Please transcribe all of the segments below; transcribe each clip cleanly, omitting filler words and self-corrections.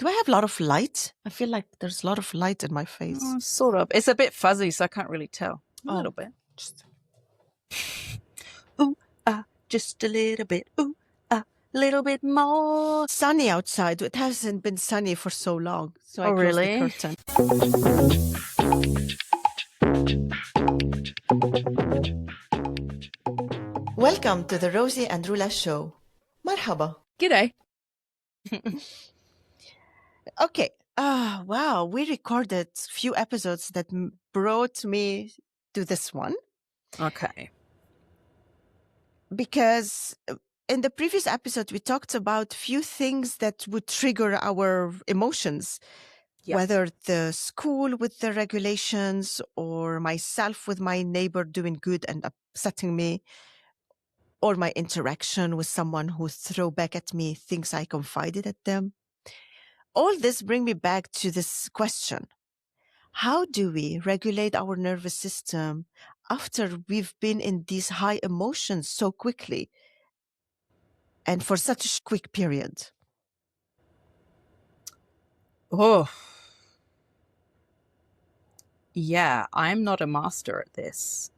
Do I have a lot of light? I feel like there's a lot of light in my face. Sort of. It's a bit fuzzy, so I can't really tell. A little bit. Ooh, just a little bit. Ooh, a little bit more. Sunny outside. It hasn't been sunny for so long. So I closed really? the curtain. Welcome to the Rosie and Roula Show. Marhaba. G'day. Okay. Wow. We recorded a few episodes that brought me to this one. Okay. Because in the previous episode, we talked about few things that would trigger our emotions, whether the school with the regulations or myself with my neighbor doing good and upsetting me, or my interaction with someone who throw back at me things I confided at them. All this bring me back to this question. How do we regulate our nervous system after we've been in these high emotions so quickly and for such a quick period? Oh. Yeah, I'm not a master at this.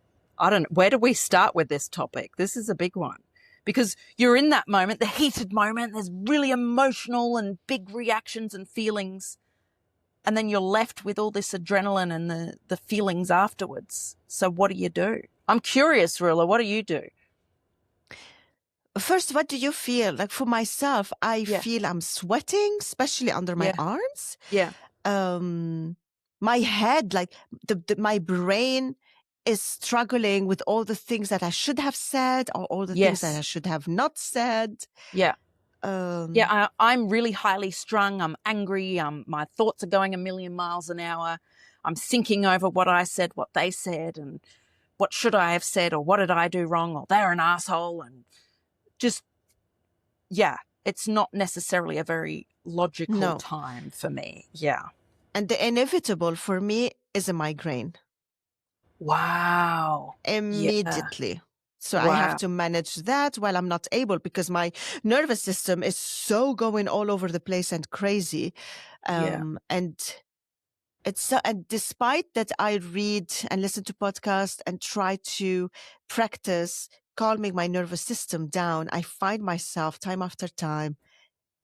Where do we start with this topic? This is a big one. Because you're in that moment, the heated moment, there's really emotional and big reactions and feelings. And then you're left with all this adrenaline and the feelings afterwards. So what do you do? I'm curious, Roula, what do you do? First, what do you feel? Like for myself, I feel I'm sweating, especially under my arms. Yeah. My head, like my brain is struggling with all the things that I should have said or all the things that I should have not said. Yeah. I'm really highly strung. I'm angry. My thoughts are going a million miles an hour. I'm thinking over what I said, what they said, and what should I have said, or what did I do wrong, or they're an asshole. And just, it's not necessarily a very logical time for me. Yeah. And the inevitable for me is a migraine. Wow. Immediately. Yeah. So I have to manage that while I'm not able because my nervous system is so going all over the place and crazy. And it's so, and despite that I read and listen to podcasts and try to practice calming my nervous system down, I find myself time after time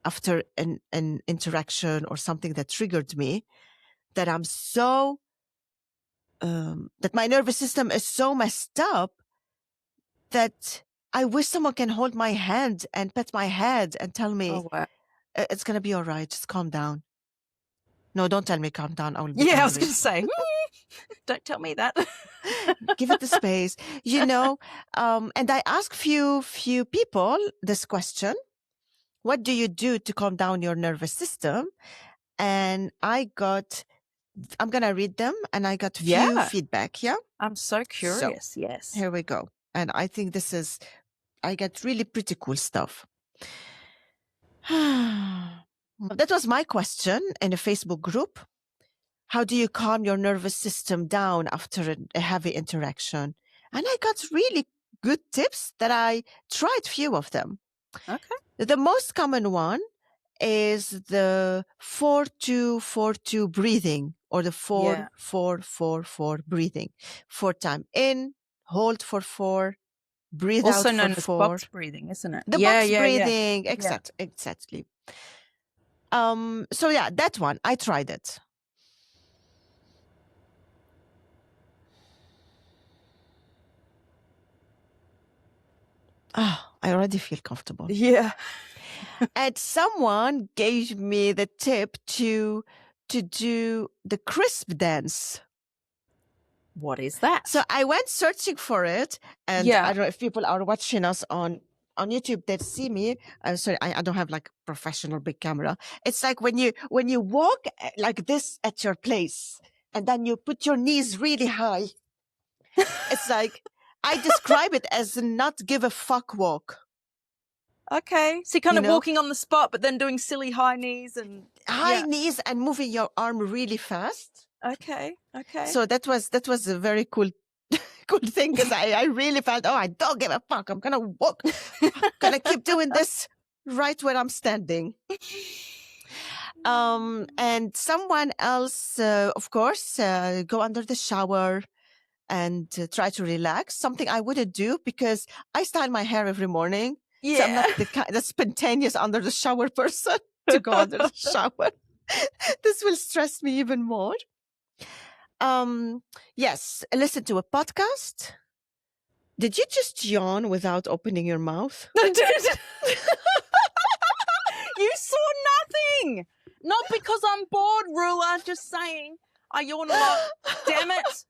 after an interaction or something that triggered me that I'm so that my nervous system is so messed up that I wish someone can hold my hand and pet my head and tell me, it's going to be all right. Just calm down. No, don't tell me calm down. I will be angry. I was going to say, don't tell me that. Give it the space, And I asked few people this question. What do you do to calm down your nervous system? And I'm going to read them and I got few feedback. Yeah. I'm so curious. So, yes. Here we go. And I think I get really pretty cool stuff. That was my question in a Facebook group. How do you calm your nervous system down after a heavy interaction? And I got really good tips that I tried few of them. Okay. The most common one is the 4-2-4-2 breathing or the 4-4-4-4 breathing. 4 time in, hold for 4, breathe also out known for as 4. box breathing, isn't it? The box breathing, exactly. So that one, I tried it. I already feel comfortable. Yeah. And someone gave me the tip to do the crisp dance. What is that? So I went searching for it, and I don't know if people are watching us on YouTube, they see me. Sorry, I don't have like professional big camera. It's like when you walk like this at your place, and then you put your knees really high. It's like I describe it as a not give a fuck walk. Okay, so you're kind of walking on the spot, but then doing silly high knees and knees and moving your arm really fast. Okay. So that was a very cool thing because I really felt, I don't give a fuck. I'm gonna walk. I'm gonna keep doing this right where I'm standing. And someone else, of course, go under the shower and try to relax. Something I wouldn't do because I style my hair every morning. So I'm Yeah. not the spontaneous under the shower person to go under the shower. This will stress me even more. Yes, listen to a podcast. Did you just yawn without opening your mouth? You saw nothing. Not because I'm bored, Rula. Just saying. I yawn a lot. Damn it.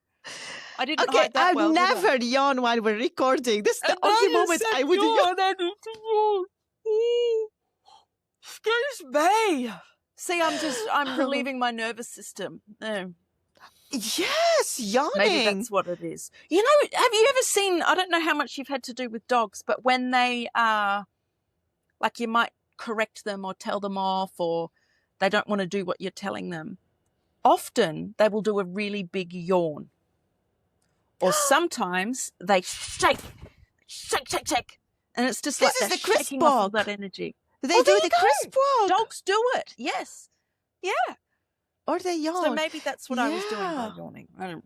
I didn't hide that I've well. never yawn while we're recording. This is the only moment I would yawn. I need to yawn. Excuse me. See, I'm relieving my nervous system. Yes, yawning. Maybe that's what it is. You know, have you ever seen, I don't know how much you've had to do with dogs, but when they are, like you might correct them or tell them off or they don't want to do what you're telling them, often they will do a really big yawn. Or sometimes they shake. And it's just This like is they're the shaking off all crisp walk. that energy. They do the crisp walk. Dogs do it, yes. Yeah. Or they yawn. So maybe that's what I was doing by yawning. I don't.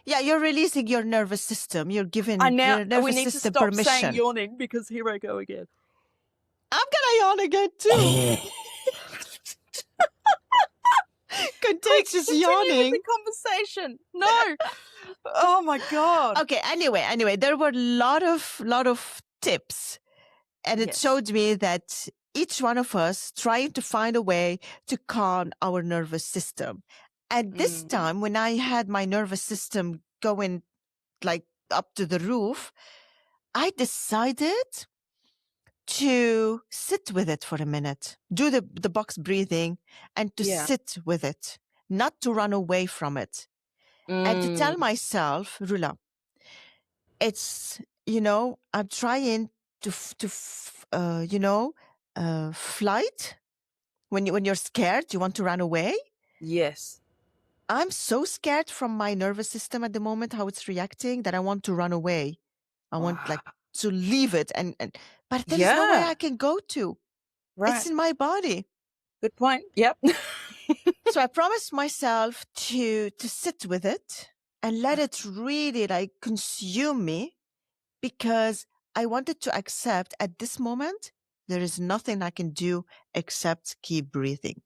Yeah, you're releasing your nervous system. You're giving your nervous we need system to stop permission. saying yawning because here I go again. I'm gonna yawn again too. Contagious yawning. The conversation. No. Oh my God. Okay. Anyway, there were a lot of tips, and it showed me that each one of us trying to find a way to calm our nervous system. And this time, when I had my nervous system going like up to the roof, I decided to sit with it for a minute, do the box breathing, and to sit with it, not to run away from it. And to tell myself, Rula, it's, I'm trying to flight. When you're scared, you want to run away. Yes. I'm so scared from my nervous system at the moment, how it's reacting, that I want to run away. I want to leave it. But there's no way I can go to. Right. It's in my body. Good point. Yep. So I promised myself to sit with it and let it really consume me, because I wanted to accept at this moment, there is nothing I can do except keep breathing.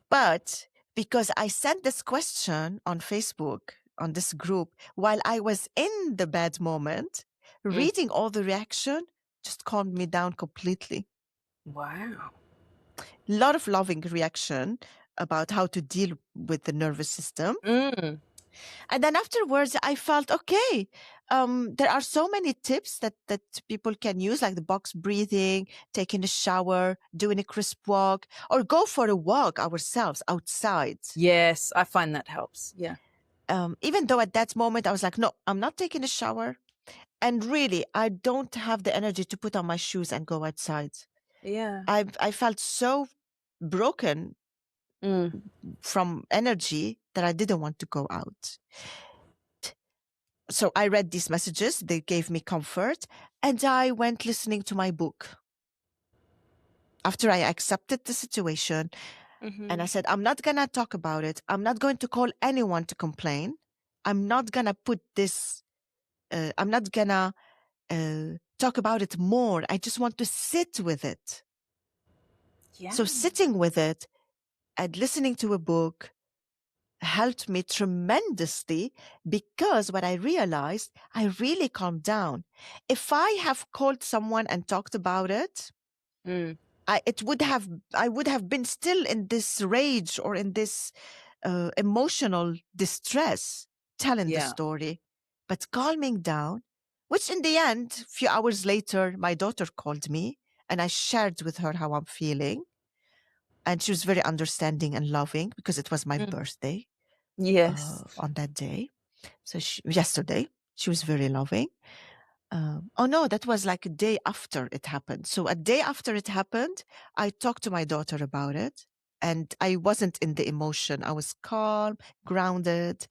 But because I sent this question on Facebook, on this group, while I was in the bad moment, reading all the reaction just calmed me down completely. Wow. A lot of loving reaction about how to deal with the nervous system. And then afterwards, I felt, okay, there are so many tips that people can use, like the box breathing, taking a shower, doing a crisp walk, or go for a walk ourselves outside. Yes, I find that helps. Yeah. Even though at that moment I was like, no, I'm not taking a shower. And really, I don't have the energy to put on my shoes and go outside. Yeah. I felt so broken from energy that I didn't want to go out. So I read these messages. They gave me comfort. And I went listening to my book. After I accepted the situation, and I said, I'm not going to talk about it. I'm not going to call anyone to complain. I'm not going to put this, I'm not going to talk about it more. I just want to sit with it. Yeah. So sitting with it and listening to a book helped me tremendously, because what I realized, I really calmed down. If I have called someone and talked about it, I would have been still in this rage or in this emotional distress telling the story. But calming down, which in the end, a few hours later, my daughter called me and I shared with her how I'm feeling. And she was very understanding and loving, because it was my birthday. Yes. On that day. So yesterday, she was very loving. Oh no, that was like a day after it happened. So a day after it happened, I talked to my daughter about it, and I wasn't in the emotion. I was calm, grounded.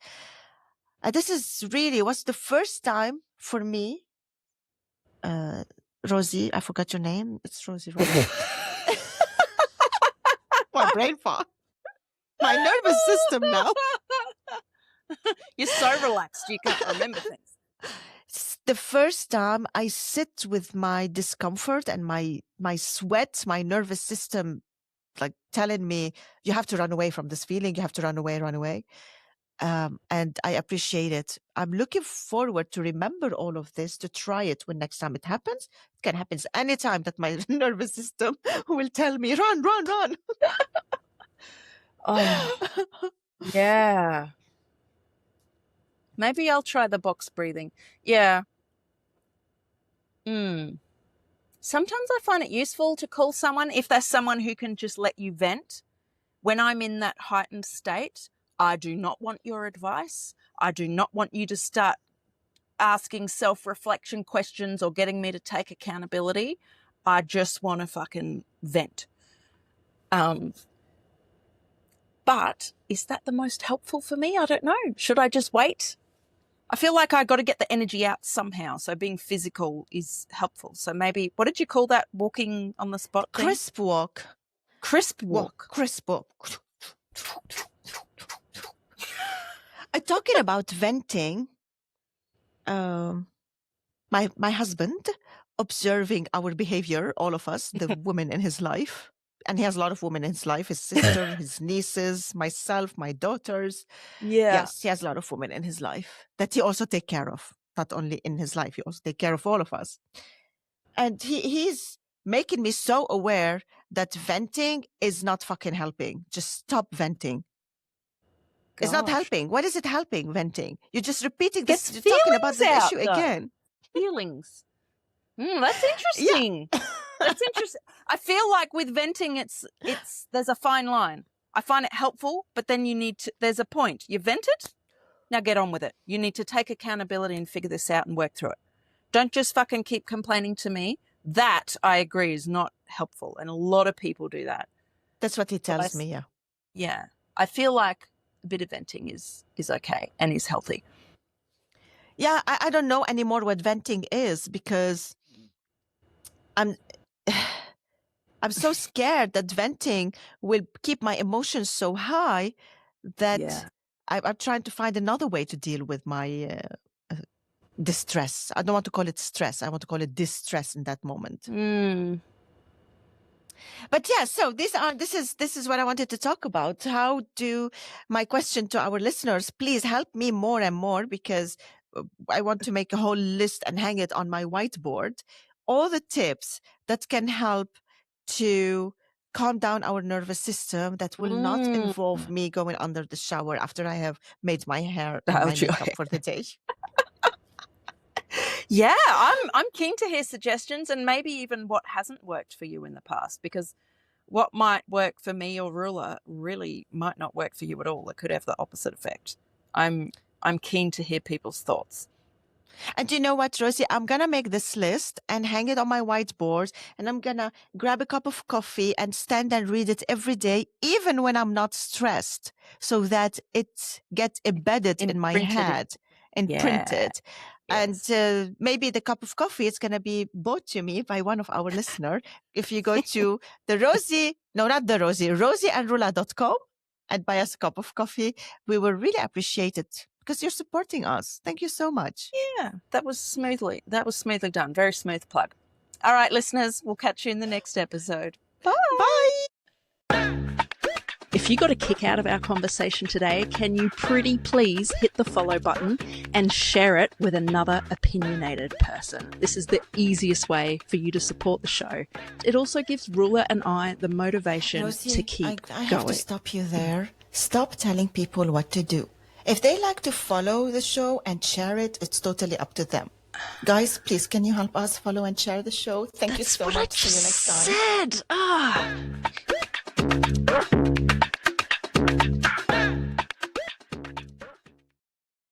This is really was the first time for me. Rosie, I forgot your name. It's Rosie Roula. My brain fog. My nervous system now. You're so relaxed you can't remember things. It's the first time I sit with my discomfort and my sweat, my nervous system, like telling me, you have to run away from this feeling. You have to run away. And I appreciate it. I'm looking forward to remember all of this, to try it when next time it happens. It can happen anytime that my nervous system will tell me, run. Oh, yeah. Maybe I'll try the box breathing. Yeah. Sometimes I find it useful to call someone if there's someone who can just let you vent. When I'm in that heightened state, I do not want your advice. I do not want you to start asking self-reflection questions or getting me to take accountability. I just want to fucking vent. But is that the most helpful for me? I don't know. Should I just wait? I feel like I got to get the energy out somehow. So being physical is helpful. So maybe, what did you call that walking on the spot thing? Crisp walk. Crisp walk. Crisp walk. Talking about venting, my husband observing our behavior, all of us, the women in his life, and he has a lot of women in his life, his sister, his nieces, myself, my daughters. Yeah. Yes, he has a lot of women in his life that he also take care of. Not only in his life, he also take care of all of us. And he's making me so aware that venting is not fucking helping. Just stop venting. It's not helping. What is it helping, venting? You're just repeating this, you're talking about the issue again. Feelings. That's interesting. Yeah. That's interesting. I feel like with venting, it's there's a fine line. I find it helpful, but then there's a point. You vented, now get on with it. You need to take accountability and figure this out and work through it. Don't just fucking keep complaining to me. That, I agree, is not helpful. And a lot of people do that. That's what he tells me, yeah. Yeah. I feel like a bit of venting is okay and is healthy. Yeah, I don't know anymore what venting is because I'm so scared that venting will keep my emotions so high that I'm trying to find another way to deal with my distress. I don't want to call it stress. I want to call it distress in that moment. But yeah, so this is what I wanted to talk about. How do my question to our listeners, please help me more and more, because I want to make a whole list and hang it on my whiteboard. All the tips that can help to calm down our nervous system that will not involve me going under the shower after I have made my hair and my makeup for the day. Yeah, I'm keen to hear suggestions and maybe even what hasn't worked for you in the past, because what might work for me or Roula really might not work for you at all. It could have the opposite effect. I'm keen to hear people's thoughts. And you know what, Rosie? I'm going to make this list and hang it on my whiteboard, and I'm going to grab a cup of coffee and stand and read it every day, even when I'm not stressed, so that it gets embedded in my head and printed. Yes. And maybe the cup of coffee is going to be bought to me by one of our listeners. If you go to rosieandroula.com and buy us a cup of coffee, we will really appreciate it because you're supporting us. Thank you so much. Yeah, that was smoothly done. Very smooth plug. All right, listeners, we'll catch you in the next episode. Bye. Bye. If you got a kick out of our conversation today, can you pretty please hit the follow button and share it with another opinionated person? This is the easiest way for you to support the show. It also gives Roula and I the motivation Rosie, to keep I have going. To stop you there. Stop telling people what to do. If they like to follow the show and share it, it's totally up to them. Guys, please, can you help us follow and share the show? Thank you so much. See you next time. Said.